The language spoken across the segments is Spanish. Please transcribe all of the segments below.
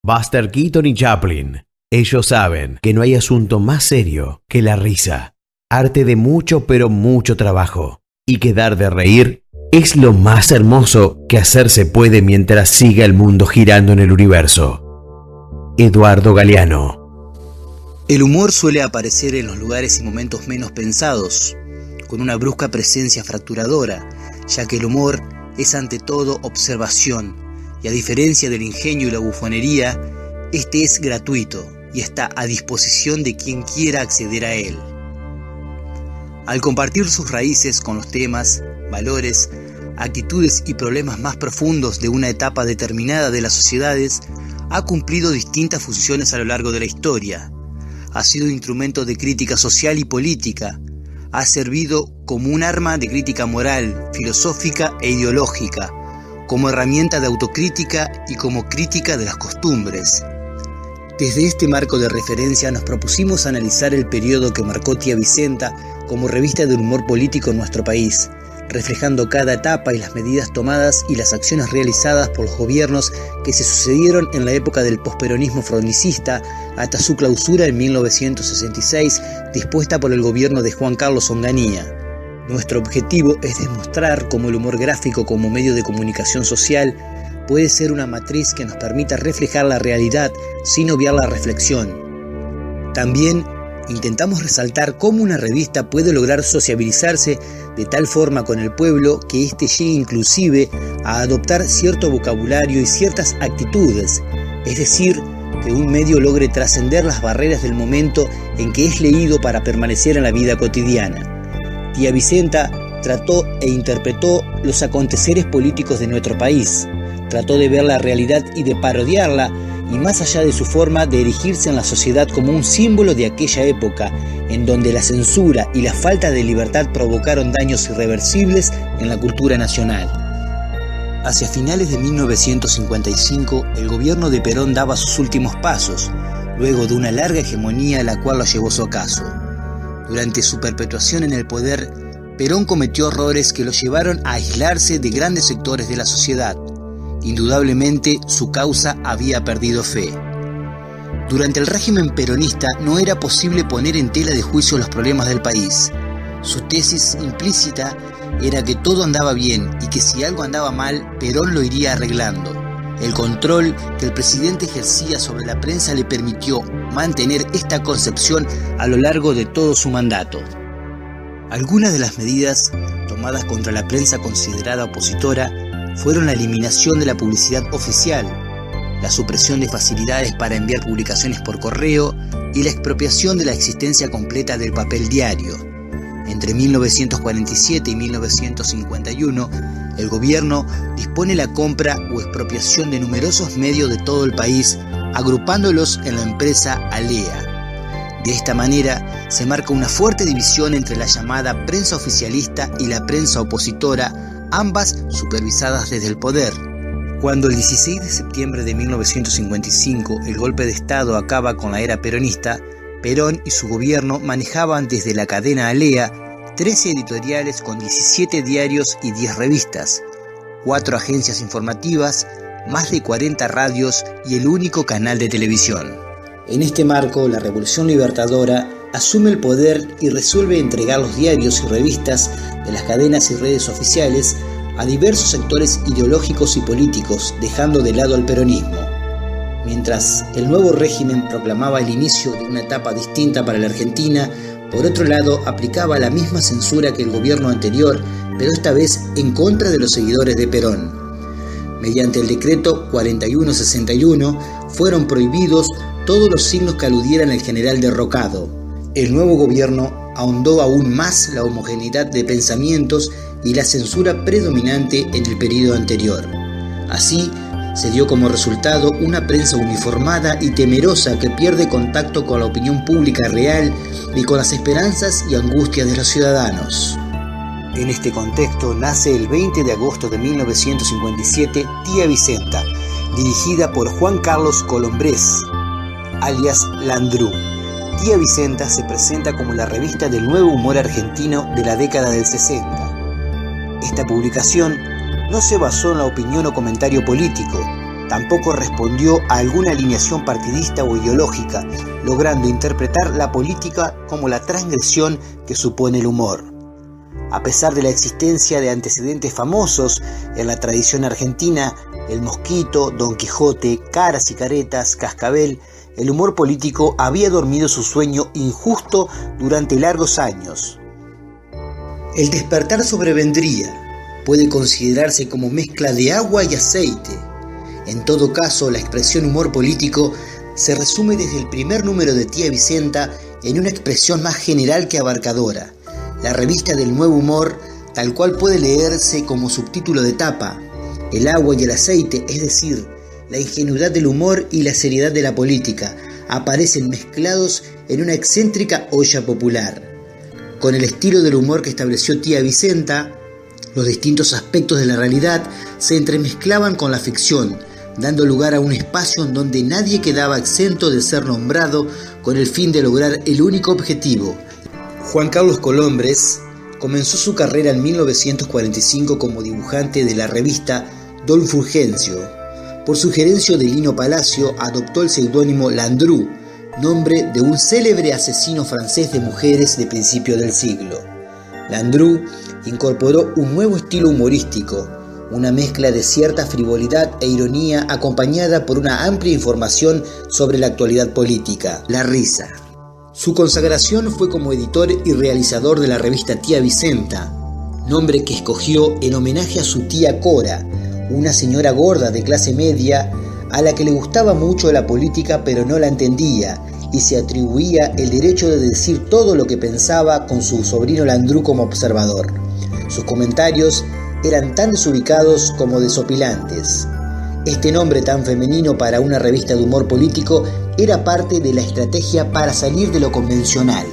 Buster Keaton y Chaplin. Ellos saben que no hay asunto más serio que la risa. Arte de mucho pero mucho trabajo. Y que dar de reír es lo más hermoso que hacerse puede mientras siga el mundo girando en el universo. Eduardo Galeano. El humor suele aparecer en los lugares y momentos menos pensados, con una brusca presencia fracturadora, ya que el humor es ante todo observación, y a diferencia del ingenio y la bufonería, este es gratuito y está a disposición de quien quiera acceder a él. Al compartir sus raíces con los temas, valores, actitudes y problemas más profundos de una etapa determinada de las sociedades, ha cumplido distintas funciones a lo largo de la historia. Ha sido instrumento de crítica social y política. Ha servido como un arma de crítica moral, filosófica e ideológica, como herramienta de autocrítica y como crítica de las costumbres. Desde este marco de referencia nos propusimos analizar el periodo que marcó Tía Vicenta como revista del humor político en nuestro país, reflejando cada etapa y las medidas tomadas y las acciones realizadas por los gobiernos que se sucedieron en la época del posperonismo fronicista hasta su clausura en 1966, dispuesta por el gobierno de Juan Carlos Onganía. Nuestro objetivo es demostrar cómo el humor gráfico como medio de comunicación social puede ser una matriz que nos permita reflejar la realidad sin obviar la reflexión. También intentamos resaltar cómo una revista puede lograr sociabilizarse de tal forma con el pueblo que éste llegue inclusive a adoptar cierto vocabulario y ciertas actitudes, es decir, que un medio logre trascender las barreras del momento en que es leído para permanecer en la vida cotidiana. Tía Vicenta trató e interpretó los aconteceres políticos de nuestro país, trató de ver la realidad y de parodiarla, y más allá de su forma de erigirse en la sociedad como un símbolo de aquella época, en donde la censura y la falta de libertad provocaron daños irreversibles en la cultura nacional. Hacia finales de 1955, el gobierno de Perón daba sus últimos pasos, luego de una larga hegemonía la cual lo llevó a su ocaso. Durante su perpetuación en el poder, Perón cometió errores que lo llevaron a aislarse de grandes sectores de la sociedad. Indudablemente, su causa había perdido fe. Durante el régimen peronista no era posible poner en tela de juicio los problemas del país. Su tesis implícita era que todo andaba bien y que si algo andaba mal, Perón lo iría arreglando. El control que el presidente ejercía sobre la prensa le permitió mantener esta concepción a lo largo de todo su mandato. Algunas de las medidas tomadas contra la prensa considerada opositora fueron la eliminación de la publicidad oficial, la supresión de facilidades para enviar publicaciones por correo y la expropiación de la existencia completa del papel diario. Entre 1947 y 1951, el gobierno dispone la compra o expropiación de numerosos medios de todo el país, agrupándolos en la empresa Alea. De esta manera, se marca una fuerte división entre la llamada prensa oficialista y la prensa opositora, ambas supervisadas desde el poder. Cuando el 16 de septiembre de 1955 el golpe de Estado acaba con la era peronista, Perón y su gobierno manejaban desde la cadena Alea 13 editoriales con 17 diarios y 10 revistas, 4 agencias informativas, más de 40 radios y el único canal de televisión. En este marco, la Revolución Libertadora asume el poder y resuelve entregar los diarios y revistas de las cadenas y redes oficiales a diversos sectores ideológicos y políticos, dejando de lado al peronismo. Mientras el nuevo régimen proclamaba el inicio de una etapa distinta para la Argentina, por otro lado aplicaba la misma censura que el gobierno anterior, pero esta vez en contra de los seguidores de Perón. Mediante el decreto 4161 fueron prohibidos todos los signos que aludieran al general derrocado. El nuevo gobierno ahondó aún más la homogeneidad de pensamientos y la censura predominante en el periodo anterior. Así, se dio como resultado una prensa uniformada y temerosa que pierde contacto con la opinión pública real y con las esperanzas y angustias de los ciudadanos. En este contexto nace el 20 de agosto de 1957 Tía Vicenta, dirigida por Juan Carlos Colombrés, alias Landru. Tía Vicenta se presenta como la revista del nuevo humor argentino de la década del 60. Esta publicación no se basó en la opinión o comentario político, Tampoco respondió a alguna alineación partidista o ideológica, logrando interpretar la política como la transgresión que supone el humor. A pesar de la existencia de antecedentes famosos en la tradición argentina, El Mosquito, Don Quijote, Caras y Caretas, Cascabel, el humor político había dormido su sueño injusto durante largos años. El despertar sobrevendría. Puede considerarse como mezcla de agua y aceite. En todo caso, la expresión humor político se resume desde el primer número de Tía Vicenta en una expresión más general que abarcadora. La revista del nuevo humor, tal cual puede leerse como subtítulo de tapa, el agua y el aceite, es decir, la ingenuidad del humor y la seriedad de la política, aparecen mezclados en una excéntrica olla popular. Con el estilo del humor que estableció Tía Vicenta, los distintos aspectos de la realidad se entremezclaban con la ficción, dando lugar a un espacio en donde nadie quedaba exento de ser nombrado con el fin de lograr el único objetivo. Juan Carlos Colombres comenzó su carrera en 1945 como dibujante de la revista Don Fulgencio. Por sugerencia de Lino Palacio, adoptó el seudónimo Landru, nombre de un célebre asesino francés de mujeres de principio del siglo. Landru incorporó un nuevo estilo humorístico, una mezcla de cierta frivolidad e ironía acompañada por una amplia información sobre la actualidad política, la risa. Su consagración fue como editor y realizador de la revista Tía Vicenta, nombre que escogió en homenaje a su tía Cora, una señora gorda de clase media a la que le gustaba mucho la política pero no la entendía y se atribuía el derecho de decir todo lo que pensaba con su sobrino Landru como observador. Sus comentarios eran tan desubicados como desopilantes. Este nombre tan femenino para una revista de humor político era parte de la estrategia para salir de lo convencional.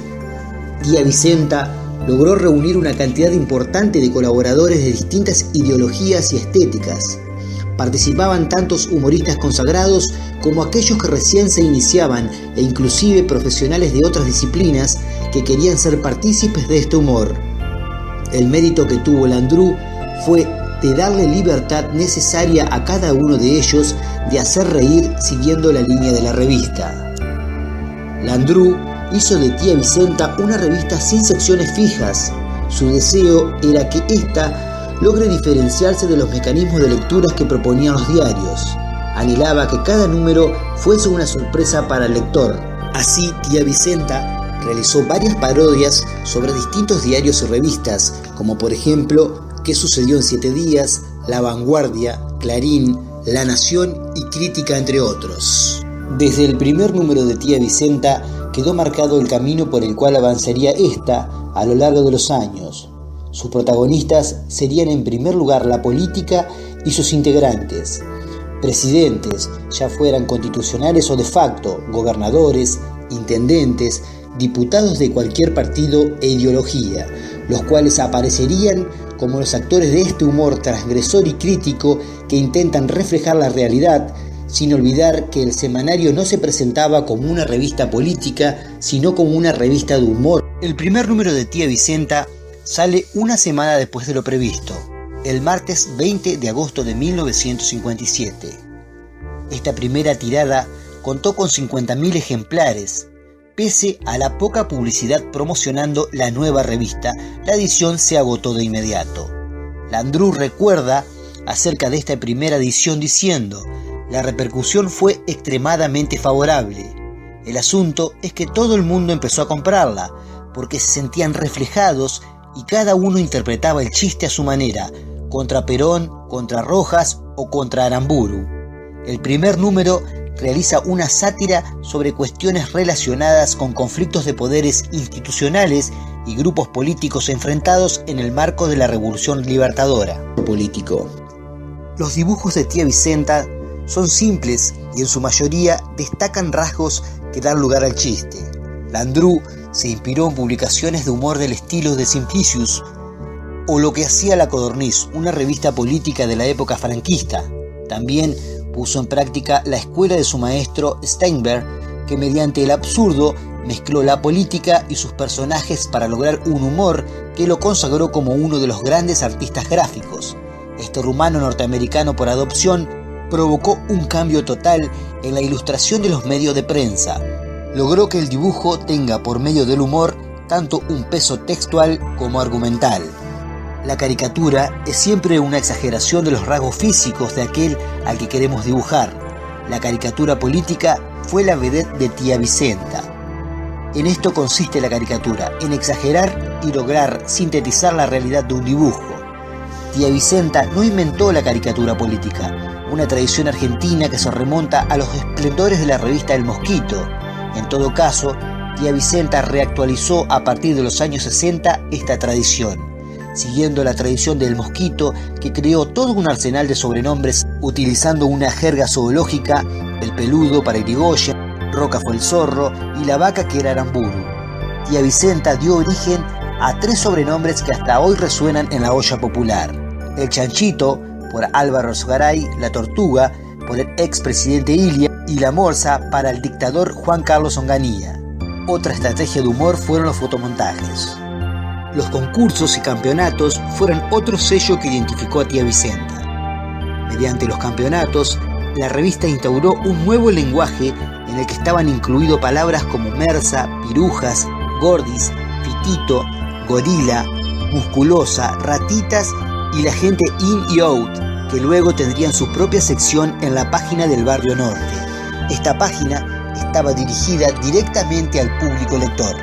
Tía Vicenta logró reunir una cantidad importante de colaboradores de distintas ideologías y estéticas. Participaban tantos humoristas consagrados como aquellos que recién se iniciaban e inclusive profesionales de otras disciplinas que querían ser partícipes de este humor. El mérito que tuvo Landru fue de darle libertad necesaria a cada uno de ellos de hacer reír siguiendo la línea de la revista. Landru hizo de Tía Vicenta una revista sin secciones fijas. Su deseo era que ésta logre diferenciarse de los mecanismos de lecturas que proponían los diarios. Anhelaba que cada número fuese una sorpresa para el lector. Así, Tía Vicenta realizó varias parodias sobre distintos diarios y revistas, como por ejemplo ¿Qué sucedió en 7 días?, La Vanguardia, Clarín, La Nación y Crítica, entre otros. Desde el primer número de Tía Vicenta quedó marcado el camino por el cual avanzaría esta a lo largo de los años. Sus protagonistas serían en primer lugar la política y sus integrantes, presidentes, ya fueran constitucionales o de facto, gobernadores, intendentes, diputados de cualquier partido e ideología, los cuales aparecerían como los actores de este humor transgresor y crítico que intentan reflejar la realidad, sin olvidar que el semanario no se presentaba como una revista política, sino como una revista de humor. El primer número de Tía Vicenta sale una semana después de lo previsto, el martes 20 de agosto de 1957. Esta primera tirada contó con 50.000 ejemplares. Pese a la poca publicidad promocionando la nueva revista, la edición se agotó de inmediato. Landru recuerda acerca de esta primera edición diciendo: la repercusión fue extremadamente favorable. El asunto es que todo el mundo empezó a comprarla, porque se sentían reflejados y cada uno interpretaba el chiste a su manera, contra Perón, contra Rojas o contra Aramburu. El primer número realiza una sátira sobre cuestiones relacionadas con conflictos de poderes institucionales y grupos políticos enfrentados en el marco de la Revolución Libertadora. Político. Los dibujos de Tía Vicenta son simples y en su mayoría destacan rasgos que dan lugar al chiste. Landru se inspiró en publicaciones de humor del estilo de Simplicius o Lo que hacía la Codorniz, una revista política de la época franquista. También puso en práctica la escuela de su maestro Steinberg, que mediante el absurdo mezcló la política y sus personajes para lograr un humor que lo consagró como uno de los grandes artistas gráficos. Este rumano norteamericano por adopción provocó un cambio total en la ilustración de los medios de prensa. Logró que el dibujo tenga por medio del humor tanto un peso textual como argumental. La caricatura es siempre una exageración de los rasgos físicos de aquel al que queremos dibujar. La caricatura política fue la vedette de Tía Vicenta. En esto consiste la caricatura, en exagerar y lograr sintetizar la realidad de un dibujo. Tía Vicenta no inventó la caricatura política, una tradición argentina que se remonta a los esplendores de la revista El Mosquito. En todo caso, Tía Vicenta reactualizó a partir de los años 60 esta tradición, siguiendo la tradición del Mosquito, que creó todo un arsenal de sobrenombres utilizando una jerga zoológica: el peludo para Irigoyen, Roca fue el zorro y la vaca que era Aramburu. Tía Vicenta dio origen a 3 sobrenombres que hasta hoy resuenan en la olla popular: el chanchito por Álvaro Garay, la tortuga por el expresidente Ilia y la morsa para el dictador Juan Carlos Onganía. Otra estrategia de humor fueron los fotomontajes. Los concursos y campeonatos fueron otro sello que identificó a Tía Vicenta. Mediante los campeonatos, la revista instauró un nuevo lenguaje en el que estaban incluidos palabras como mersa, pirujas, gordis, fitito, gorila, musculosa, ratitas y la gente in y out, que luego tendrían su propia sección en la página del Barrio Norte. Esta página estaba dirigida directamente al público lector.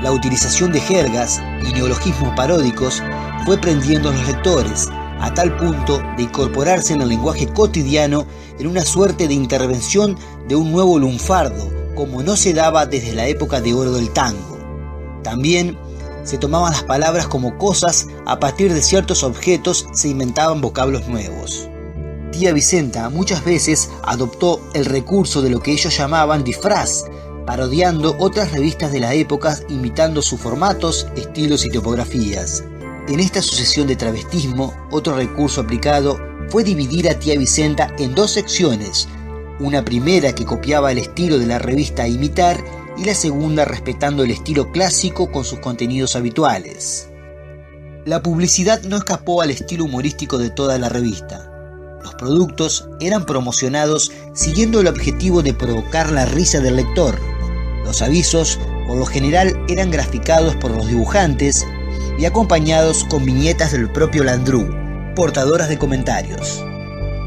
La utilización de jergas y neologismos paródicos fue prendiendo a los lectores, a tal punto de incorporarse en el lenguaje cotidiano en una suerte de intervención de un nuevo lunfardo, como no se daba desde la época de oro del tango. También se tomaban las palabras como cosas, a partir de ciertos objetos se inventaban vocablos nuevos. Tía Vicenta muchas veces adoptó el recurso de lo que ellos llamaban disfraz, parodiando otras revistas de la época, imitando sus formatos, estilos y tipografías. En esta sucesión de travestismo, otro recurso aplicado fue dividir a Tía Vicenta en 2 secciones, una primera que copiaba el estilo de la revista a imitar y la segunda respetando el estilo clásico con sus contenidos habituales. La publicidad no escapó al estilo humorístico de toda la revista. Los productos eran promocionados siguiendo el objetivo de provocar la risa del lector. Los avisos, por lo general, eran graficados por los dibujantes y acompañados con viñetas del propio Landru, portadoras de comentarios.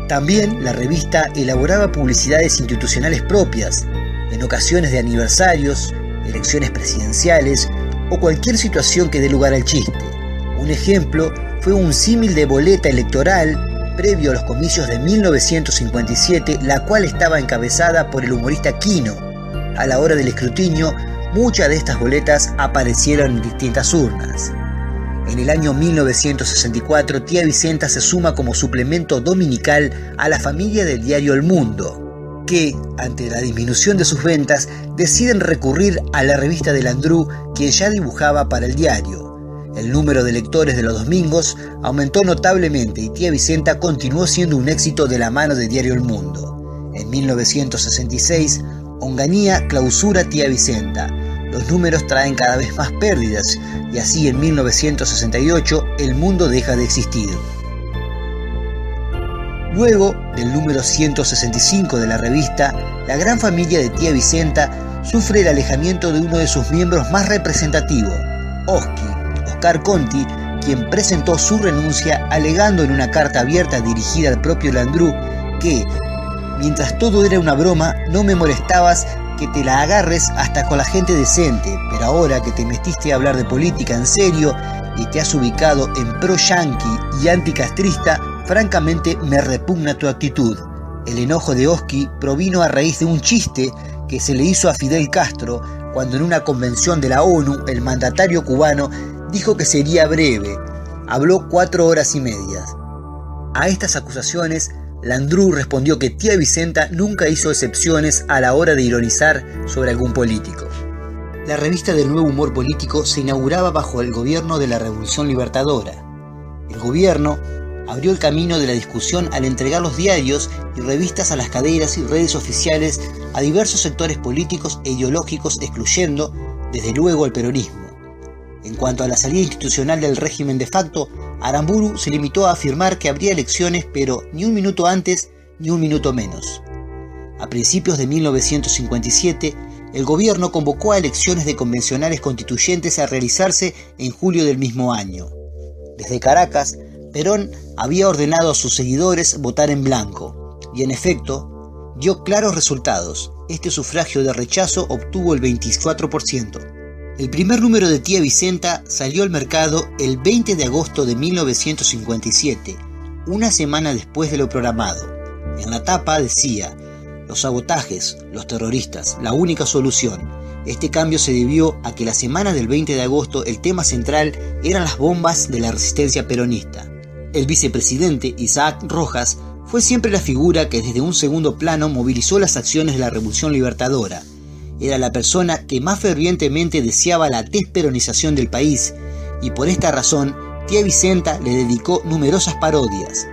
También la revista elaboraba publicidades institucionales propias, en ocasiones de aniversarios, elecciones presidenciales o cualquier situación que dé lugar al chiste. Un ejemplo fue un símil de boleta electoral previo a los comicios de 1957, la cual estaba encabezada por el humorista Quino. A la hora del escrutinio, muchas de estas boletas aparecieron en distintas urnas. En el año 1964, Tía Vicenta se suma como suplemento dominical a la familia del diario El Mundo, que, ante la disminución de sus ventas, deciden recurrir a la revista de Landru, quien ya dibujaba para el diario. El número de lectores de los domingos aumentó notablemente y Tía Vicenta continuó siendo un éxito de la mano de Diario El Mundo. En 1966, Onganía clausura Tía Vicenta. Los números traen cada vez más pérdidas y así en 1968 El Mundo deja de existir. Luego del número 165 de la revista, la gran familia de Tía Vicenta sufre el alejamiento de uno de sus miembros más representativos, Oscar Conti, quien presentó su renuncia alegando en una carta abierta dirigida al propio Landru que, mientras todo era una broma, no me molestabas que te la agarres hasta con la gente decente, pero ahora que te metiste a hablar de política en serio y te has ubicado en pro-yanqui y anticastrista, francamente me repugna tu actitud. El enojo de Oski provino a raíz de un chiste que se le hizo a Fidel Castro cuando en una convención de la ONU el mandatario cubano dijo que sería breve. Habló 4 horas y media. A estas acusaciones, Landru respondió que Tía Vicenta nunca hizo excepciones a la hora de ironizar sobre algún político. La revista del nuevo humor político se inauguraba bajo el gobierno de la Revolución Libertadora. El gobierno abrió el camino de la discusión al entregar los diarios y revistas a las cadenas y redes oficiales a diversos sectores políticos e ideológicos, excluyendo, desde luego, al peronismo. En cuanto a la salida institucional del régimen de facto, Aramburu se limitó a afirmar que habría elecciones, pero ni un minuto antes ni un minuto menos. A principios de 1957, el gobierno convocó a elecciones de convencionales constituyentes a realizarse en julio del mismo año. Desde Caracas, Perón había ordenado a sus seguidores votar en blanco, y en efecto, dio claros resultados. Este sufragio de rechazo obtuvo el 24%. El primer número de Tía Vicenta salió al mercado el 20 de agosto de 1957, una semana después de lo programado. En la tapa decía: los sabotajes, los terroristas, la única solución. Este cambio se debió a que la semana del 20 de agosto el tema central eran las bombas de la resistencia peronista. El vicepresidente Isaac Rojas fue siempre la figura que desde un segundo plano movilizó las acciones de la Revolución Libertadora. Era la persona que más fervientemente deseaba la desperonización del país, y por esta razón Tía Vicenta le dedicó numerosas parodias.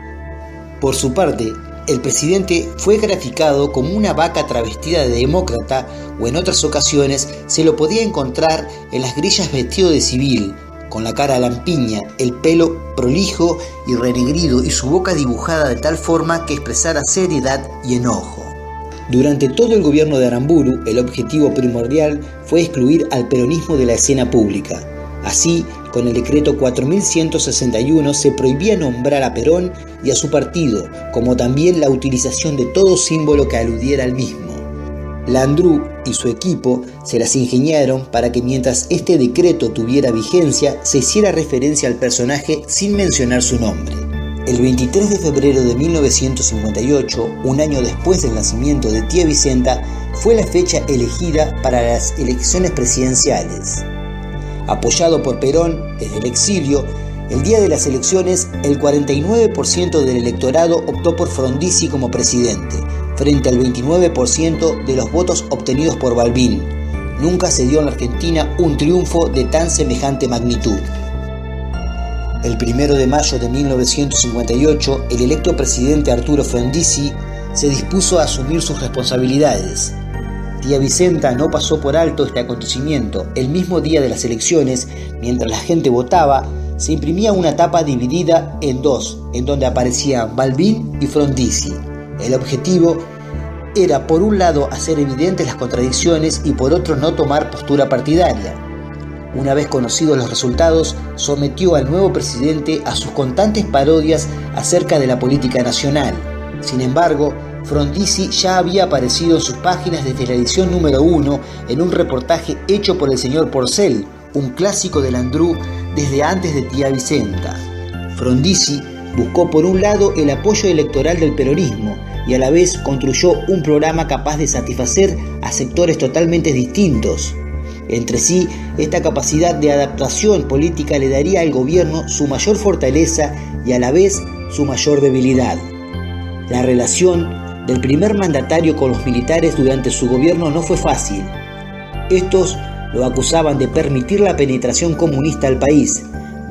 Por su parte, el presidente fue graficado como una vaca travestida de demócrata, o en otras ocasiones se lo podía encontrar en las grillas vestido de civil, con la cara lampiña, el pelo prolijo y renegrido y su boca dibujada de tal forma que expresara seriedad y enojo. Durante todo el gobierno de Aramburu, el objetivo primordial fue excluir al peronismo de la escena pública. Así, con el decreto 4161 se prohibía nombrar a Perón y a su partido, como también la utilización de todo símbolo que aludiera al mismo. Landru y su equipo se las ingeniaron para que mientras este decreto tuviera vigencia se hiciera referencia al personaje sin mencionar su nombre. El 23 de febrero de 1958, un año después del nacimiento de Tía Vicenta, fue la fecha elegida para las elecciones presidenciales. Apoyado por Perón desde el exilio, el día de las elecciones el 49% del electorado optó por Frondizi como presidente, frente al 29% de los votos obtenidos por Balbín. Nunca se dio en la Argentina un triunfo de tan semejante magnitud. El 1 de mayo de 1958, el electo presidente Arturo Frondizi se dispuso a asumir sus responsabilidades. Tía Vicenta no pasó por alto este acontecimiento. El mismo día de las elecciones, mientras la gente votaba, se imprimía una tapa dividida en dos, en donde aparecían Balbín y Frondizi. El objetivo era, por un lado, hacer evidentes las contradicciones y por otro, no tomar postura partidaria. Una vez conocidos los resultados, sometió al nuevo presidente a sus constantes parodias acerca de la política nacional. Sin embargo, Frondizi ya había aparecido en sus páginas desde la edición número 1 en un reportaje hecho por el señor Porcel, un clásico de Landru desde antes de Tía Vicenta. Frondizi buscó por un lado el apoyo electoral del peronismo y a la vez construyó un programa capaz de satisfacer a sectores totalmente distintos. Entre sí, esta capacidad de adaptación política le daría al gobierno su mayor fortaleza y a la vez su mayor debilidad. La relación del primer mandatario con los militares durante su gobierno no fue fácil. Estos lo acusaban de permitir la penetración comunista al país.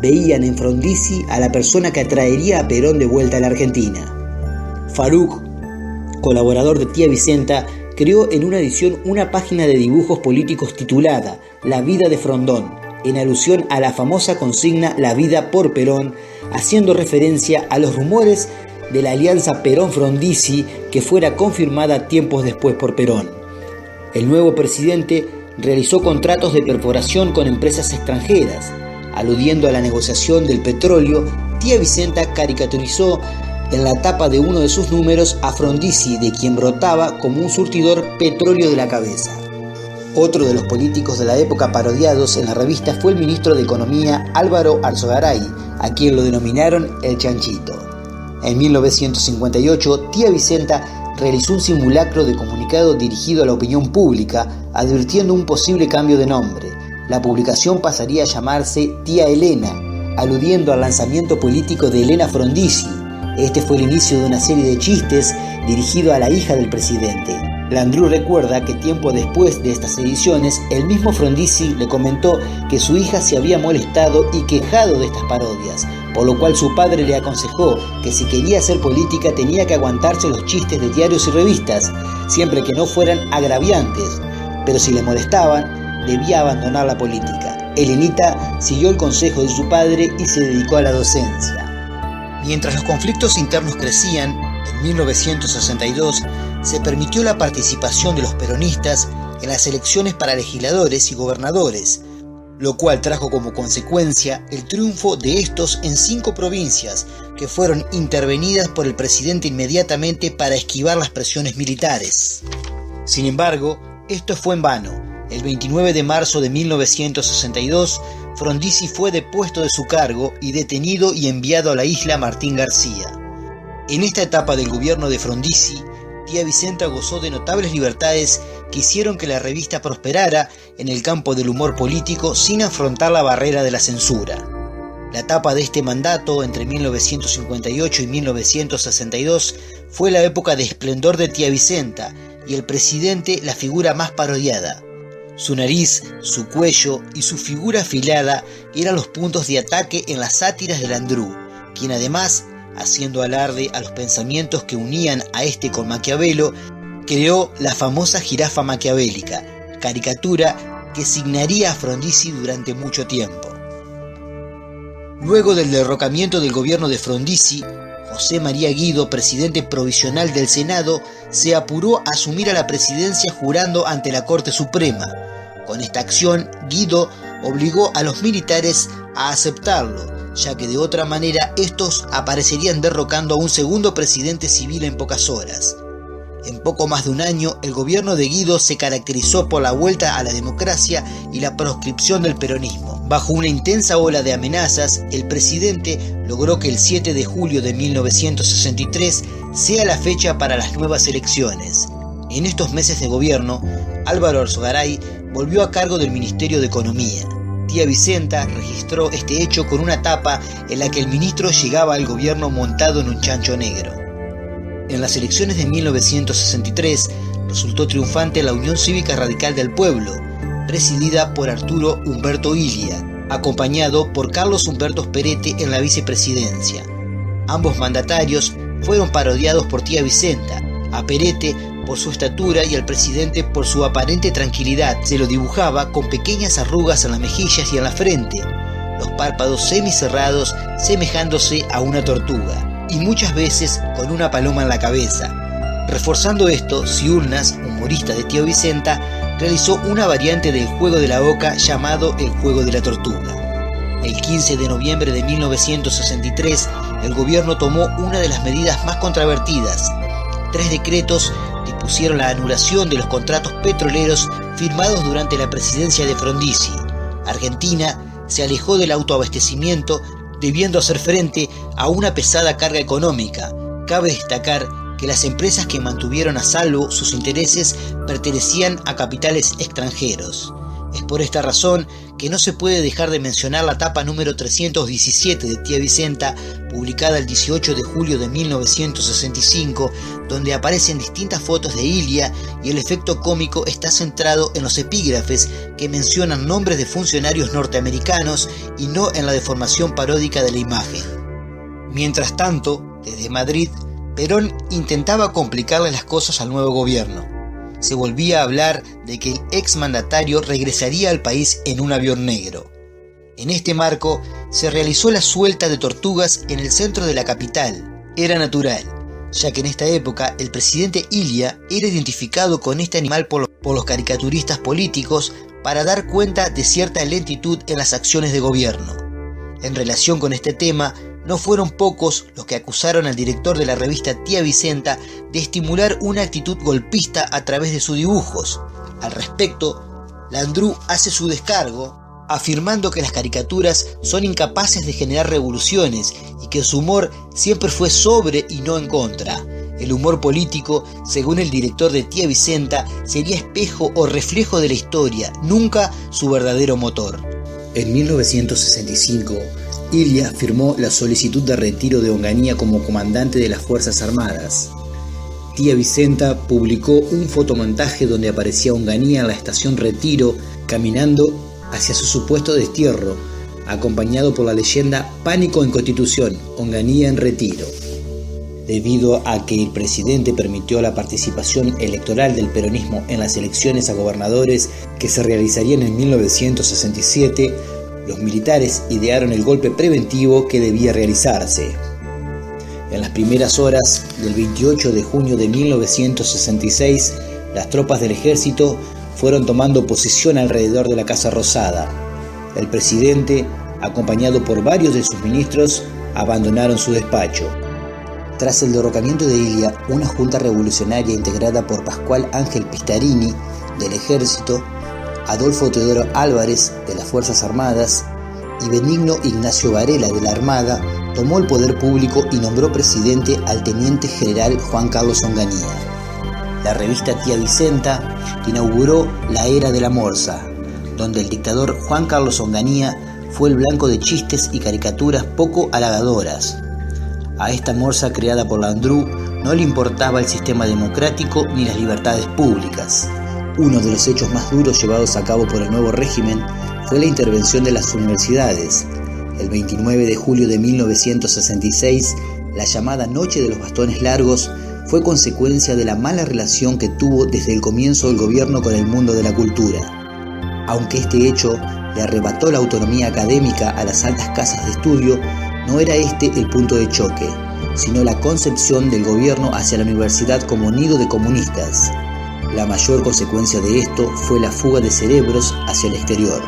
Veían en Frondizi a la persona que atraería a Perón de vuelta a la Argentina. Farouk, colaborador de Tía Vicenta, creó en una edición una página de dibujos políticos titulada La vida de Frondón, en alusión a la famosa consigna La vida por Perón, haciendo referencia a los rumores de la alianza Perón-Frondizi que fuera confirmada tiempos después por Perón. El nuevo presidente realizó contratos de perforación con empresas extranjeras. Aludiendo a la negociación del petróleo, Tía Vicenta caricaturizó en la tapa de uno de sus números a Frondizi, de quien brotaba como un surtidor petróleo de la cabeza. Otro de los políticos de la época parodiados en la revista fue el ministro de Economía Álvaro Arzogaray, a quien lo denominaron el Chanchito. En 1958, Tía Vicenta realizó un simulacro de comunicado dirigido a la opinión pública, advirtiendo un posible cambio de nombre. La publicación pasaría a llamarse Tía Elena, aludiendo al lanzamiento político de Elena Frondizi. Este fue el inicio de una serie de chistes dirigido a la hija del presidente. Landru recuerda que tiempo después de estas ediciones, el mismo Frondizi le comentó que su hija se había molestado y quejado de estas parodias, por lo cual su padre le aconsejó que si quería hacer política tenía que aguantarse los chistes de diarios y revistas, siempre que no fueran agraviantes, pero si le molestaban, debía abandonar la política. Elenita siguió el consejo de su padre y se dedicó a la docencia. Mientras los conflictos internos crecían, En 1962 se permitió la participación de los peronistas en las elecciones para legisladores y gobernadores, lo cual trajo como consecuencia el triunfo de estos en 5 provincias que fueron intervenidas por el presidente inmediatamente para esquivar las presiones militares. Sin embargo, esto fue en vano. El 29 de marzo de 1962, Frondizi fue depuesto de su cargo y detenido y enviado a la isla Martín García. En esta etapa del gobierno de Frondizi, Tía Vicenta gozó de notables libertades que hicieron que la revista prosperara en el campo del humor político sin afrontar la barrera de la censura. La etapa de este mandato, entre 1958 y 1962, fue la época de esplendor de Tía Vicenta y el presidente la figura más parodiada. Su nariz, su cuello y su figura afilada eran los puntos de ataque en las sátiras de Landru, quien además, haciendo alarde a los pensamientos que unían a este con Maquiavelo, creó la famosa jirafa maquiavélica, caricatura que signaría a Frondizi durante mucho tiempo. Luego del derrocamiento del gobierno de Frondizi, José María Guido, presidente provisional del Senado, se apuró a asumir a la presidencia jurando ante la Corte Suprema. Con esta acción, Guido obligó a los militares a aceptarlo, ya que de otra manera estos aparecerían derrocando a un segundo presidente civil en pocas horas. En poco más de un año, el gobierno de Guido se caracterizó por la vuelta a la democracia y la proscripción del peronismo. Bajo una intensa ola de amenazas, el presidente logró que el 7 de julio de 1963 sea la fecha para las nuevas elecciones. En estos meses de gobierno, Álvaro Alzogaray volvió a cargo del Ministerio de Economía. Tía Vicenta registró este hecho con una tapa en la que el ministro llegaba al gobierno montado en un chancho negro. En las elecciones de 1963 resultó triunfante la Unión Cívica Radical del Pueblo, presidida por Arturo Humberto Ilia, acompañado por Carlos Humberto Perete en la vicepresidencia. Ambos mandatarios fueron parodiados por Tía Vicenta, a Perete por su estatura y al presidente por su aparente tranquilidad. Se lo dibujaba con pequeñas arrugas en las mejillas y en la frente, los párpados semicerrados semejándose a una tortuga, y muchas veces con una paloma en la cabeza. Reforzando esto, Ciurnas, humorista de Tía Vicenta, realizó una variante del juego de la oca llamado el juego de la tortuga. El 15 de noviembre de 1963, el gobierno tomó una de las medidas más controvertidas. 3 decretos dispusieron la anulación de los contratos petroleros firmados durante la presidencia de Frondizi. Argentina se alejó del autoabastecimiento, debiendo hacer frente a una pesada carga económica. Cabe destacar que las empresas que mantuvieron a salvo sus intereses pertenecían a capitales extranjeros. Es por esta razón que no se puede dejar de mencionar la tapa número 317 de Tía Vicenta, publicada el 18 de julio de 1965, donde aparecen distintas fotos de Ilia y el efecto cómico está centrado en los epígrafes que mencionan nombres de funcionarios norteamericanos y no en la deformación paródica de la imagen. Mientras tanto, desde Madrid, Perón intentaba complicarle las cosas al nuevo gobierno. Se volvía a hablar de que el exmandatario regresaría al país en un avión negro. En este marco, se realizó la suelta de tortugas en el centro de la capital. Era natural, ya que en esta época el presidente Ilia era identificado con este animal por los caricaturistas políticos para dar cuenta de cierta lentitud en las acciones de gobierno. En relación con este tema, no fueron pocos los que acusaron al director de la revista Tía Vicenta de estimular una actitud golpista a través de sus dibujos. Al respecto, Landru hace su descargo, afirmando que las caricaturas son incapaces de generar revoluciones y que su humor siempre fue sobre y no en contra. El humor político, según el director de Tía Vicenta, sería espejo o reflejo de la historia, nunca su verdadero motor. En 1965, Ilia firmó la solicitud de retiro de Onganía como comandante de las Fuerzas Armadas. Tía Vicenta publicó un fotomontaje donde aparecía Onganía en la estación Retiro caminando hacia su supuesto destierro, acompañado por la leyenda "Pánico en Constitución, Onganía en retiro". Debido a que el presidente permitió la participación electoral del peronismo en las elecciones a gobernadores que se realizarían en 1967, los militares idearon el golpe preventivo que debía realizarse. En las primeras horas del 28 de junio de 1966, las tropas del ejército fueron tomando posición alrededor de la Casa Rosada. El presidente, acompañado por varios de sus ministros, abandonaron su despacho. Tras el derrocamiento de Ilia, una junta revolucionaria integrada por Pascual Ángel Pistarini, del ejército, Adolfo Teodoro Álvarez, de las Fuerzas Armadas, y Benigno Ignacio Varela, de la Armada, tomó el poder público y nombró presidente al teniente general Juan Carlos Onganía. La revista Tía Vicenta inauguró la era de la Morsa, donde el dictador Juan Carlos Onganía fue el blanco de chistes y caricaturas poco halagadoras. A esta Morsa creada por Landru no le importaba el sistema democrático ni las libertades públicas. Uno de los hechos más duros llevados a cabo por el nuevo régimen fue la intervención de las universidades. El 29 de julio de 1966, la llamada Noche de los Bastones Largos fue consecuencia de la mala relación que tuvo desde el comienzo el gobierno con el mundo de la cultura. Aunque este hecho le arrebató la autonomía académica a las altas casas de estudio, no era este el punto de choque, sino la concepción del gobierno hacia la universidad como nido de comunistas. La mayor consecuencia de esto fue la fuga de cerebros hacia el exterior.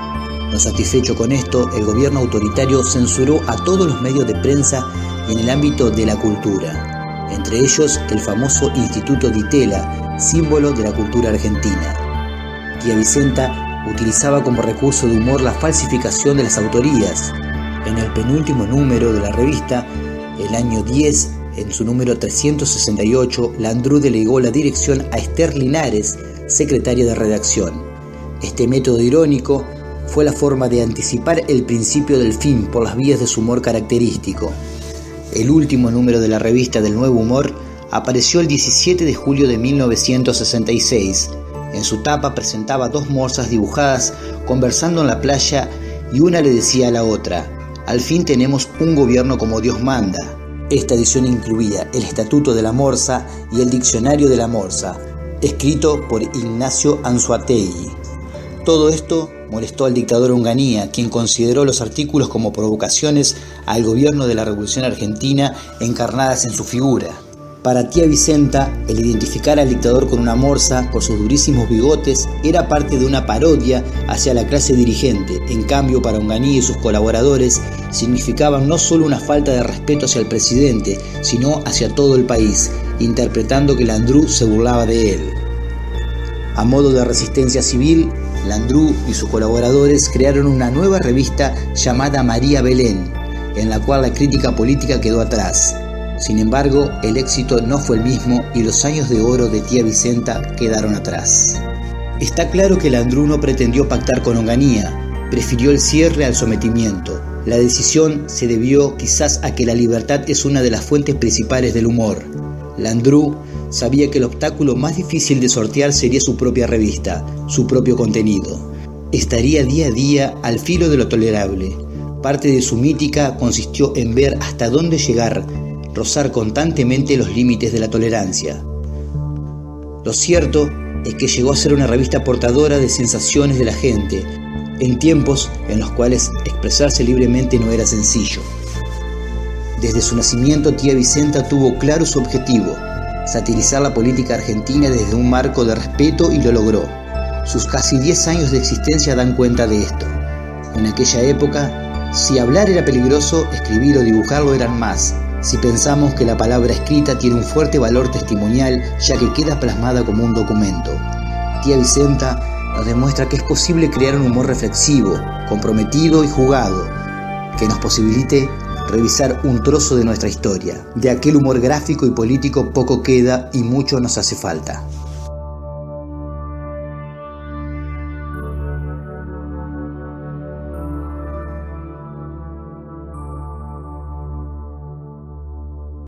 No satisfecho con esto, el gobierno autoritario censuró a todos los medios de prensa en el ámbito de la cultura, entre ellos el famoso Instituto Di Tella, símbolo de la cultura argentina. Tía Vicenta utilizaba como recurso de humor la falsificación de las autorías. En el penúltimo número de la revista, el año 10, en su número 368, Landru delegó la dirección a Esther Linares, secretaria de redacción. Este método irónico fue la forma de anticipar el principio del fin por las vías de su humor característico. El último número de la revista del Nuevo Humor apareció el 17 de julio de 1966. En su tapa presentaba dos morsas dibujadas conversando en la playa y una le decía a la otra: «Al fin tenemos un gobierno como Dios manda». Esta edición incluía el Estatuto de la Morsa y el Diccionario de la Morsa, escrito por Ignacio Anzoátegui. Todo esto molestó al dictador Onganía, quien consideró los artículos como provocaciones al gobierno de la Revolución Argentina encarnadas en su figura. Para Tía Vicenta, el identificar al dictador con una morsa por sus durísimos bigotes era parte de una parodia hacia la clase dirigente. En cambio, para Onganía y sus colaboradores, significaban no solo una falta de respeto hacia el presidente, sino hacia todo el país, interpretando que Landru se burlaba de él. A modo de resistencia civil, Landru y sus colaboradores crearon una nueva revista llamada María Belén, en la cual la crítica política quedó atrás. Sin embargo, el éxito no fue el mismo y los años de oro de Tía Vicenta quedaron atrás. Está claro que Landru no pretendió pactar con Onganía, prefirió el cierre al sometimiento. La decisión se debió quizás a que la libertad es una de las fuentes principales del humor. Landru sabía que el obstáculo más difícil de sortear sería su propia revista, su propio contenido. Estaría día a día al filo de lo tolerable. Parte de su mítica consistió en ver hasta dónde llegar, rozar constantemente los límites de la tolerancia. Lo cierto es que llegó a ser una revista portadora de sensaciones de la gente, en tiempos en los cuales expresarse libremente no era sencillo. Desde su nacimiento, Tía Vicenta tuvo claro su objetivo: satirizar la política argentina desde un marco de respeto, y lo logró. Sus casi 10 años de existencia dan cuenta de esto. En aquella época, si hablar era peligroso, escribir o dibujarlo eran más. Si pensamos que la palabra escrita tiene un fuerte valor testimonial, ya que queda plasmada como un documento. Tía Vicenta nos demuestra que es posible crear un humor reflexivo, comprometido y jugado, que nos posibilite revisar un trozo de nuestra historia. De aquel humor gráfico y político poco queda y mucho nos hace falta.